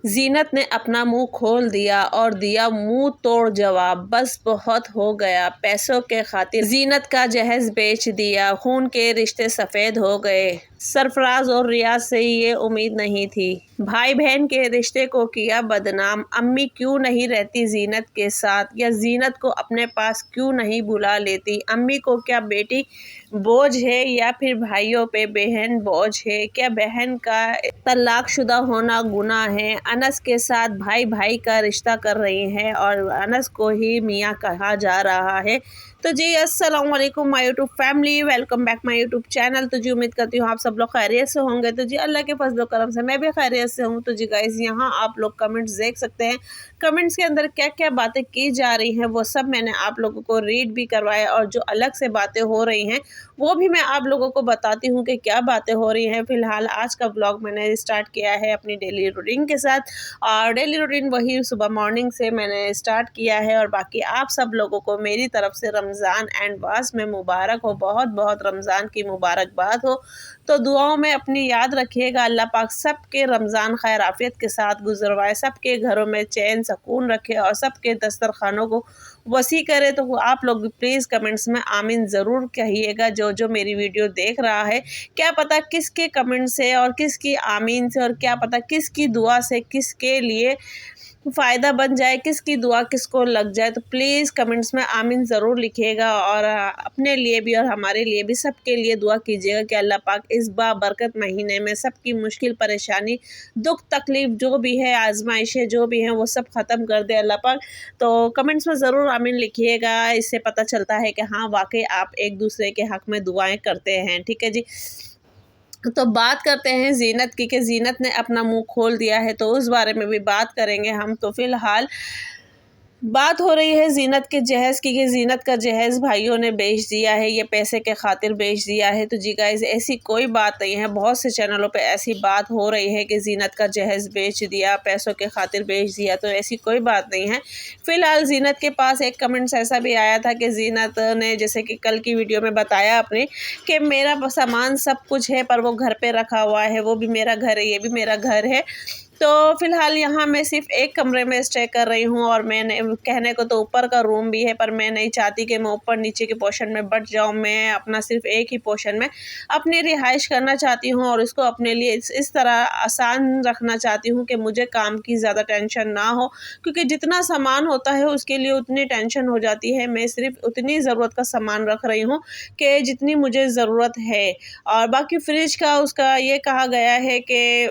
जीनत ने अपना मुंह खोल दिया और दिया मुंह तोड़ जवाब, बस बहुत हो गया, पैसों के खातिर जीनत का जहेज बेच दिया, खून के रिश्ते सफ़ेद हो गए। सरफराज और रियाज से ये उम्मीद नहीं थी। भाई बहन के रिश्ते को किया बदनाम। अम्मी क्यों नहीं रहती जीनत के साथ, या जीनत को अपने पास क्यों नहीं बुला लेती। अम्मी को क्या बेटी बोझ है या फिर भाइयों पे बहन बोझ है। क्या बहन का तलाकशुदा होना गुनाह है। अनस के साथ भाई भाई का रिश्ता कर रही हैं और अनस को ही मियाँ कहा जा रहा है। तो जी अस्सलाम वालेकुम my YouTube family, welcome back my YouTube channel. तो जी उम्मीद करती हूँ आप सब लोग खैरियत से होंगे। तो जी अल्लाह के फजल करम से मैं भी खैरियत से हूँ। तो जी गाइस यहाँ आप लोग कमेंट्स देख सकते हैं। कमेंट्स के अंदर क्या क्या बातें की जा रही हैं वो सब मैंने आप लोगों को रीड भी करवाया, और जो अलग से बातें हो रही हैं वो भी मैं आप लोगों को बताती हूँ कि क्या बातें हो रही हैं। फ़िलहाल आज का ब्लॉग मैंने स्टार्ट किया है अपनी डेली रूटीन के साथ, और डेली रूटीन वही सुबह मॉर्निंग से मैंने स्टार्ट किया है। और बाकी आप सब लोगों को मेरी तरफ से रमज़ान एडवांस में मुबारक हो, बहुत बहुत रमज़ान की मुबारकबाद हो। तो दुआओं में अपनी याद रखिएगा। अल्लाह पाक सबके रमज़ान खैर आफियत के साथ गुजरवाए, सबके घरों में चैन सुकून रखे और सबके दस्तरखानों को वसी करे। तो आप लोग प्लीज़ कमेंट्स में आमीन ज़रूर कहिएगा। जो मेरी वीडियो देख रहा है, क्या पता किसके कमेंट से और किसकी आमीन से और क्या पता किसकी दुआ से किसके लिए फ़ायदा बन जाए, किसकी दुआ किसको लग जाए। तो प्लीज़ कमेंट्स में आमीन ज़रूर लिखिएगा, और अपने लिए भी और हमारे लिए भी सबके लिए दुआ कीजिएगा कि अल्लाह पाक इस बाबरकत महीने में सबकी मुश्किल परेशानी दुख तकलीफ़ जो भी है, आजमाइशें जो भी हैं, वो सब ख़त्म कर दे अल्लाह पाक। तो कमेंट्स में ज़रूर आमीन लिखिएगा। इससे पता चलता है कि हाँ वाकई आप एक दूसरे के हक़ में दुआएँ करते हैं। ठीक है जी। तो बात करते हैं जीनत की कि जीनत ने अपना मुंह खोल दिया है, तो उस बारे में भी बात करेंगे हम। तो फ़िलहाल बात हो रही है जीनत के जहेज़ की कि जीनत का जहेज़ भाइयों ने बेच दिया है, ये पैसे के खातिर बेच दिया है। तो जी गाइस ऐसी कोई बात नहीं है। बहुत से चैनलों पे ऐसी बात हो रही है कि जीनत का जहेज़ बेच दिया, पैसों के खातिर बेच दिया, तो ऐसी कोई बात नहीं है। फ़िलहाल जीनत के पास एक कमेंट्स ऐसा भी आया था कि जीनत ने जैसे कि कल की वीडियो में बताया अपने कि मेरा सामान सब कुछ है पर वो घर पे रखा हुआ है, वो भी मेरा घर है, ये भी मेरा घर है। तो फ़िलहाल यहाँ मैं सिर्फ़ एक कमरे में स्टे कर रही हूँ, और मैंने कहने को तो ऊपर का रूम भी है, पर मैं नहीं चाहती कि मैं ऊपर नीचे के पोर्शन में बँट जाऊँ। मैं अपना सिर्फ़ एक ही पोर्शन में अपनी रिहाइश करना चाहती हूँ, और इसको अपने लिए इस तरह आसान रखना चाहती हूँ कि मुझे काम की ज़्यादा टेंशन ना हो, क्योंकि जितना सामान होता है उसके लिए उतनी टेंशन हो जाती है। मैं सिर्फ़ उतनी ज़रूरत का सामान रख रही हूँ कि जितनी मुझे ज़रूरत है। और बाकी फ्रिज का उसका ये कहा गया है कि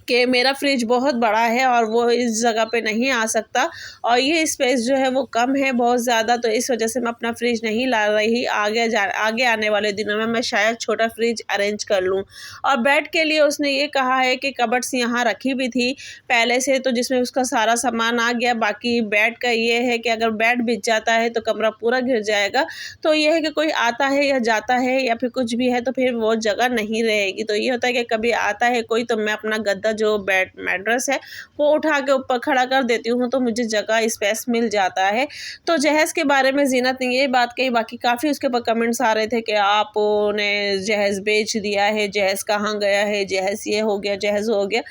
मेरा फ्रिज बहुत बड़ा है और वो इस जगह पे नहीं आ सकता, और ये स्पेस जो है वो कम है बहुत ज़्यादा, तो इस वजह से मैं अपना फ्रिज नहीं ला रही। आगे आने वाले दिनों में मैं शायद छोटा फ्रिज अरेंज कर लूँ। और बेड के लिए उसने ये कहा है कि कबर्ड्स यहाँ रखी भी थी पहले से, तो जिसमें उसका सारा सामान आ गया। बाकी बेड का ये है कि अगर बेड बिछ जाता है तो कमरा पूरा घिर जाएगा। तो ये है कि कोई आता है या जाता है या फिर कुछ भी है तो फिर वो जगह नहीं रहेगी। तो ये होता है कि कभी आता है कोई तो मैं अपना गद्दा जो बेड मैट्रेस है वो उठा के ऊपर खड़ा कर देती हूँ, तो मुझे जगह स्पेस मिल जाता है। तो जहेज़ के बारे में जीनत ने ये बात कही। बाकी काफ़ी उसके ऊपर कमेंट्स आ रहे थे कि आपने जहेज़ बेच दिया है, जहेज़ कहाँ गया है, जहेज़ ये हो गया, जहेज़ हो गया।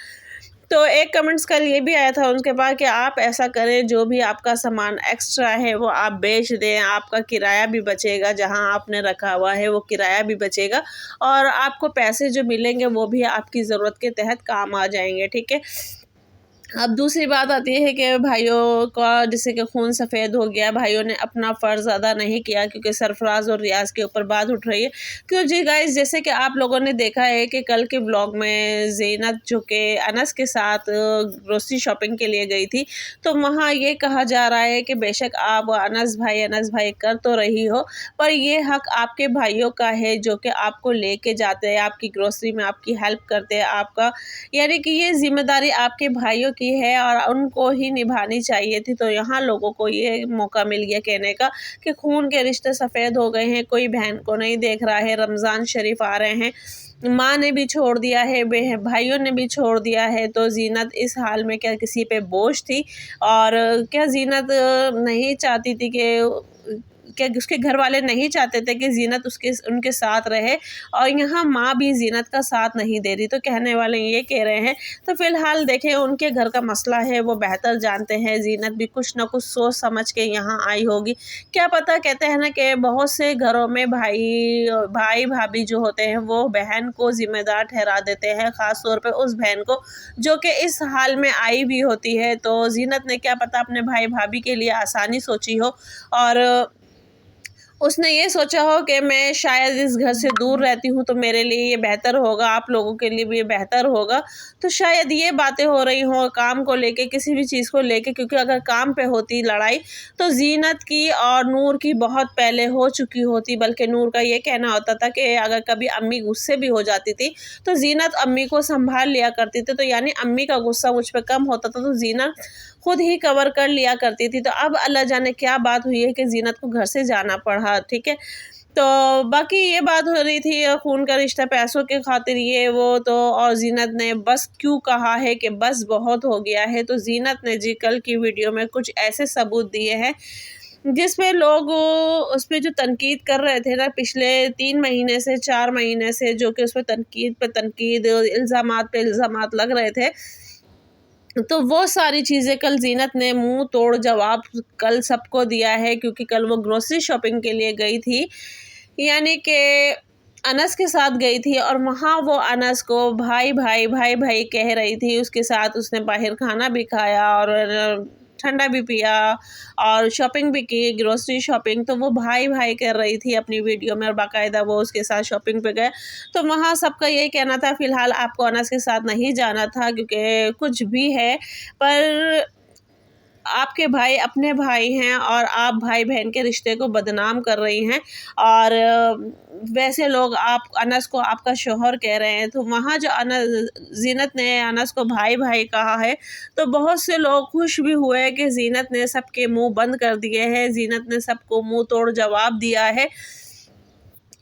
तो एक कमेंट्स कल ये भी आया था उनके पास कि आप ऐसा करें, जो भी आपका सामान एक्स्ट्रा है वो आप बेच दें, आपका किराया भी बचेगा, जहां आपने रखा हुआ है वो किराया भी बचेगा, और आपको पैसे जो मिलेंगे वो भी आपकी ज़रूरत के तहत काम आ जाएंगे। ठीक है। अब दूसरी बात आती है कि भाइयों का जैसे कि खून सफ़ेद हो गया, भाइयों ने अपना फ़र्ज़ अदा नहीं किया, क्योंकि सरफराज और रियाज के ऊपर बात उठ रही है। क्यों जी गाइस, जैसे कि आप लोगों ने देखा है कि कल के ब्लॉग में ज़ीनत जो कि अनस के साथ ग्रोसरी शॉपिंग के लिए गई थी, तो वहाँ ये कहा जा रहा है कि बेशक आप अनस भाई कर तो रही हो, पर ये हक़ आपके भाइयों का है जो कि आपको लेके जाते हैं, आपकी ग्रोसरी में आपकी हेल्प करते हैं। आपका यानी कि ये ज़िम्मेदारी आपके भाइयों की है और उनको ही निभानी चाहिए थी। तो यहाँ लोगों को ये मौका मिल गया कहने का कि खून के रिश्ते सफ़ेद हो गए हैं, कोई बहन को नहीं देख रहा है, रमज़ान शरीफ आ रहे हैं, माँ ने भी छोड़ दिया है, भाइयों ने भी छोड़ दिया है। तो जीनत इस हाल में क्या किसी पे बोझ थी, और क्या जीनत नहीं चाहती थी कि کہ اس کے گھر والے نہیں چاہتے تھے کہ زینت ان کے ساتھ رہے، اور یہاں ماں بھی زینت کا ساتھ نہیں دے رہی۔ تو کہنے والے یہ کہہ رہے ہیں، تو فی الحال دیکھیں ان کے گھر کا مسئلہ ہے، وہ بہتر جانتے ہیں۔ زینت بھی کچھ نہ کچھ سوچ سمجھ کے یہاں آئی ہوگی، کیا پتہ۔ کہتے ہیں نا کہ بہت سے گھروں میں بھائی بھابھی جو ہوتے ہیں وہ بہن کو ذمہ دار ٹھہرا دیتے ہیں، خاص طور پہ اس بہن کو جو کہ اس حال میں آئی بھی ہوتی ہے۔ تو زینت نے کیا پتہ اپنے بھائی بھابھی کے لیے آسانی سوچی ہو، اور اس نے یہ سوچا ہو کہ میں شاید اس گھر سے دور رہتی ہوں تو میرے لیے یہ بہتر ہوگا، آپ لوگوں کے لیے بھی یہ بہتر ہوگا۔ تو شاید یہ باتیں ہو رہی ہوں کام کو لے کے، کسی بھی چیز کو لے کے، کیونکہ اگر کام پہ ہوتی لڑائی تو زینت کی اور نور کی بہت پہلے ہو چکی ہوتی، بلکہ نور کا یہ کہنا ہوتا تھا کہ اگر کبھی امی غصے بھی ہو جاتی تھی تو زینت امی کو سنبھال لیا کرتی تھی، تو یعنی امی کا غصہ مجھ پہ کم ہوتا تھا تو زینت خود ہی کور کر لیا کرتی تھی۔ تو اب اللہ جانے کیا بات ہوئی ہے کہ زینت کو گھر سے جانا پڑا، ٹھیک ہے۔ تو باقی یہ بات ہو رہی تھی خون کا رشتہ، پیسوں کے خاطر یہ وہ، تو اور زینت نے بس کیوں کہا ہے کہ بس بہت ہو گیا ہے۔ تو زینت نے جی کل کی ویڈیو میں کچھ ایسے ثبوت دیے ہیں جس پہ لوگ اس پہ جو تنقید کر رہے تھے نا پچھلے 3 مہینے سے 4 مہینے سے، جو کہ اس پہ تنقید الزامات پہ الزامات لگ رہے تھے، تو وہ ساری چیزیں کل زینت نے منہ توڑ جواب کل سب کو دیا ہے، کیونکہ کل وہ گروسری شاپنگ کے لیے گئی تھی، یعنی کہ انس کے ساتھ گئی تھی، اور وہاں وہ انس کو بھائی بھائی بھائی بھائی کہہ رہی تھی۔ اس کے ساتھ اس نے باہر کھانا بھی کھایا اور ٹھنڈا بھی پیا اور شاپنگ بھی کی، گروسری شاپنگ، تو وہ بھائی بھائی کر رہی تھی اپنی ویڈیو میں، اور باقاعدہ وہ اس کے ساتھ شاپنگ پہ گئے۔ تو وہاں سب کا یہی کہنا تھا فی الحال آپ کو انس کے ساتھ نہیں جانا تھا، کیونکہ کچھ بھی ہے پر آپ کے بھائی اپنے بھائی ہیں اور آپ بھائی بہن کے رشتے کو بدنام کر رہی ہیں، اور ویسے لوگ انس کو آپ کا شوہر کہہ رہے ہیں۔ تو وہاں جو زینت نے انس کو بھائی بھائی کہا ہے تو بہت سے لوگ خوش بھی ہوئے کہ زینت نے سب کے منہ بند کر دیے ہیں، زینت نے سب کو منہ توڑ جواب دیا ہے،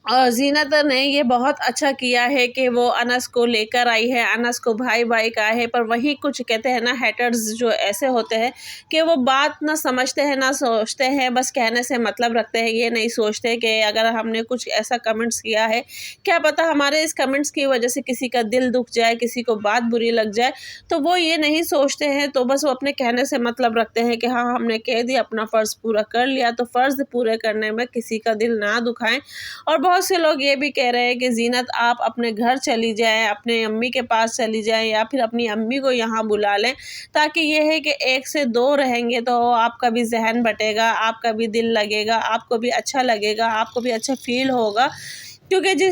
اور زینت نے یہ بہت اچھا کیا ہے کہ وہ انس کو لے کر آئی ہے، انس کو بھائی بھائی کہا ہے۔ پر وہی کچھ کہتے ہیں نا ہیٹرز جو ایسے ہوتے ہیں کہ وہ بات نہ سمجھتے ہیں نہ سوچتے ہیں، بس کہنے سے مطلب رکھتے ہیں، یہ نہیں سوچتے کہ اگر ہم نے کچھ ایسا کمنٹس کیا ہے، کیا پتہ ہمارے اس کمنٹس کی وجہ سے کسی کا دل دکھ جائے، کسی کو بات بری لگ جائے، تو وہ یہ نہیں سوچتے ہیں، تو بس وہ اپنے کہنے سے مطلب رکھتے ہیں کہ ہاں ہم نے کہہ دیا، اپنا فرض پورا کر لیا۔ تو فرض پورے کرنے میں کسی کا دل نہ دکھائیں۔ اور بہت سے لوگ یہ بھی کہہ رہے ہیں کہ زینت آپ اپنے گھر چلی جائیں، اپنے امی کے پاس چلی جائیں، یا پھر اپنی امی کو یہاں بلا لیں، تاکہ یہ ہے کہ 1 سے 2 رہیں گے تو آپ کا بھی ذہن بٹے گا، آپ کا بھی دل لگے گا، آپ کو بھی اچھا لگے گا، آپ کو بھی اچھا فیل ہوگا، کیونکہ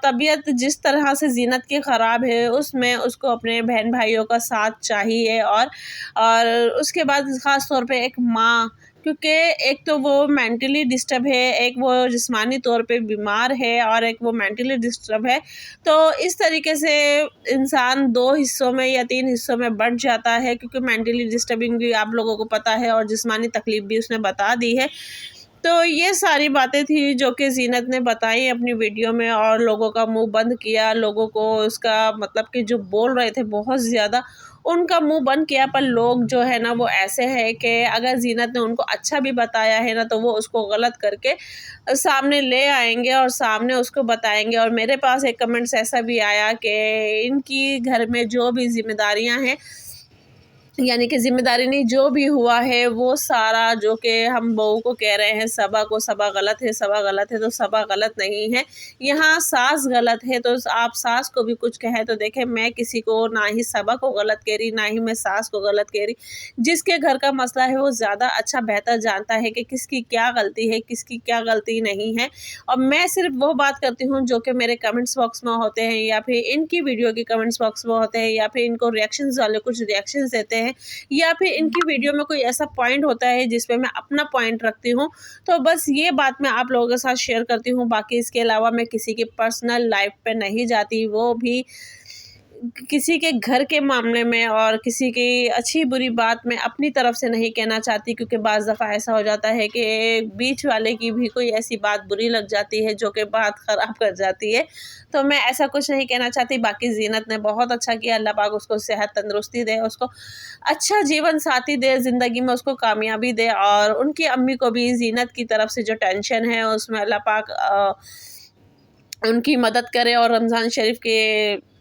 طبیعت جس طرح سے زینت کی خراب ہے اس میں اس کو اپنے بہن بھائیوں کا ساتھ چاہیے، اور اس کے بعد خاص طور پہ ایک ماں، کیونکہ ایک تو وہ مینٹلی ڈسٹرب ہے، ایک وہ جسمانی طور پہ بیمار ہے، اور ایک وہ مینٹلی ڈسٹرب ہے۔ تو اس طریقے سے انسان 2 حصوں میں یا 3 حصوں میں بٹ جاتا ہے، کیونکہ مینٹلی ڈسٹربنگ بھی آپ لوگوں کو پتہ ہے، اور جسمانی تکلیف بھی اس نے بتا دی ہے۔ تو یہ ساری باتیں تھی جو کہ زینت نے بتائی اپنی ویڈیو میں، اور لوگوں کا منہ بند کیا، لوگوں کو اس کا مطلب کہ جو بول رہے تھے بہت زیادہ ان کا منہ بند کیا۔ پر لوگ جو ہے نا وہ ایسے ہیں کہ اگر زینت نے ان کو اچھا بھی بتایا ہے نا تو وہ اس کو غلط کر کے سامنے لے آئیں گے اور سامنے اس کو بتائیں گے۔ اور میرے پاس ایک کمنٹس ایسا بھی آیا کہ ان کی گھر میں جو بھی ذمہ داریاں ہیں، یعنی کہ ذمہ داری نہیں، جو بھی ہوا ہے وہ سارا جو کہ ہم بہو کو کہہ رہے ہیں صبا کو، صبا غلط ہے، صبا غلط ہے، تو صبا غلط نہیں ہے، یہاں ساس غلط ہے۔ تو آپ ساس کو بھی کچھ کہیں تو دیکھیں، میں کسی کو نہ ہی صبا کو غلط کہہ رہی، نہ ہی میں ساس کو غلط کہہ رہی۔ جس کے گھر کا مسئلہ ہے وہ زیادہ اچھا بہتر جانتا ہے کہ کس کی کیا غلطی ہے، کس کی کیا غلطی نہیں ہے، اور میں صرف وہ بات کرتی ہوں جو کہ میرے کمنٹس باکس میں ہوتے ہیں، یا پھر ان کی ویڈیو کے کمنٹس باکس میں ہوتے ہیں، یا پھر ان کو ریئیکشنز والے کچھ ریئیکشنز دیتے ہیں، یا پھر ان کی ویڈیو میں کوئی ایسا پوائنٹ ہوتا ہے جس پہ میں اپنا پوائنٹ رکھتی ہوں، تو بس یہ بات میں آپ لوگوں کے ساتھ شیئر کرتی ہوں۔ باقی اس کے علاوہ میں کسی کی پرسنل لائف پہ نہیں جاتی، وہ بھی किसी के घर के मामले में और किसी की अच्छी बुरी बात मैं अपनी तरफ से नहीं कहना चाहती, क्योंकि बाज़ दफ़ा ऐसा हो जाता है कि बीच वाले की भी कोई ऐसी बात बुरी लग जाती है जो कि बात ख़राब कर जाती है, तो मैं ऐसा कुछ नहीं कहना चाहती। बाकी ज़ीनत ने बहुत अच्छा किया, अल्लाह पाक उसको सेहत तंदुरुस्ती दे, उसको अच्छा जीवन साथी दे, ज़िंदगी में उसको कामयाबी दे, और उनकी अम्मी को भी ज़ीनत की तरफ से जो टेंशन है उसमें अल्लाह पाक उनकी मदद करे। और रमज़ान शरीफ के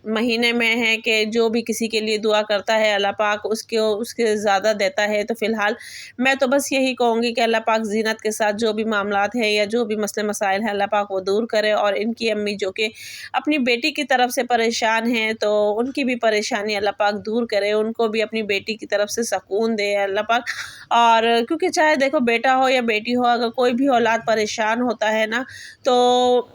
महीने में है कि जो भी किसी के लिए दुआ करता है अल्लाह पाक उसके ज़्यादा देता है। तो फ़िलहाल मैं तो बस यही कहूँगी कि अल्लाह पाक ज़ीनत के साथ जो भी मामलात है या जो भी मसले मसाइल हैं अल्लाह पाक वो दूर करे, और इनकी अम्मी जो कि अपनी बेटी की तरफ से परेशान हैं तो उनकी भी परेशानी अल्लाह पाक दूर करे, उनको भी अपनी बेटी की तरफ से सुकून दे अल्लाह पाक। और क्योंकि चाहे देखो बेटा हो या बेटी हो, अगर कोई भी औलाद परेशान होता है ना, तो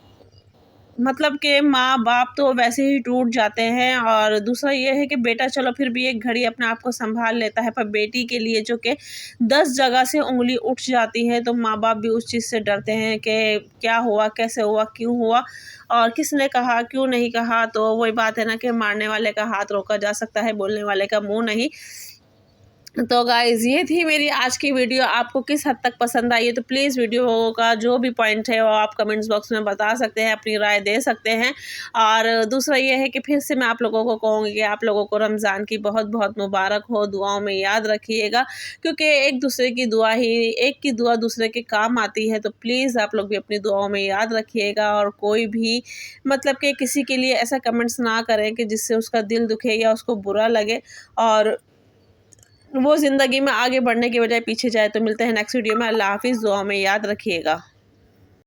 मतलब कि माँ बाप तो वैसे ही टूट जाते हैं। और दूसरा ये है कि बेटा चलो फिर भी एक घड़ी अपने आप को संभाल लेता है, पर बेटी के लिए जो कि 10 जगह से उंगली उठ जाती है, तो माँ बाप भी उस चीज़ से डरते हैं कि क्या हुआ, कैसे हुआ, क्यों हुआ, और किसने कहा, क्यों नहीं कहा। तो वही बात है ना कि मारने वाले का हाथ रोका जा सकता है, बोलने वाले का मुँह नहीं। तो गाइज़ ये थी मेरी आज की वीडियो, आपको किस हद तक पसंद आई है तो प्लीज़ वीडियो का जो भी पॉइंट है वो आप कमेंट्स बॉक्स में बता सकते हैं, अपनी राय दे सकते हैं। और दूसरा ये है कि फिर से मैं आप लोगों को कहूँगी कि आप लोगों को रमज़ान की बहुत बहुत मुबारक हो, दुआओं में याद रखिएगा, क्योंकि एक दूसरे की दुआ ही, एक की दुआ दूसरे के काम आती है। तो प्लीज़ आप लोग भी अपनी दुआओं में याद रखिएगा, और कोई भी मतलब कि किसी के लिए ऐसा कमेंट्स ना करें कि जिससे उसका दिल दुखे या उसको बुरा लगे और वो ज़िंदगी में आगे बढ़ने के बजाय पीछे जाए। तो मिलते हैं नेक्स्ट वीडियो में। अल्लाह हाफ़िज़, दुआ में याद रखिएगा।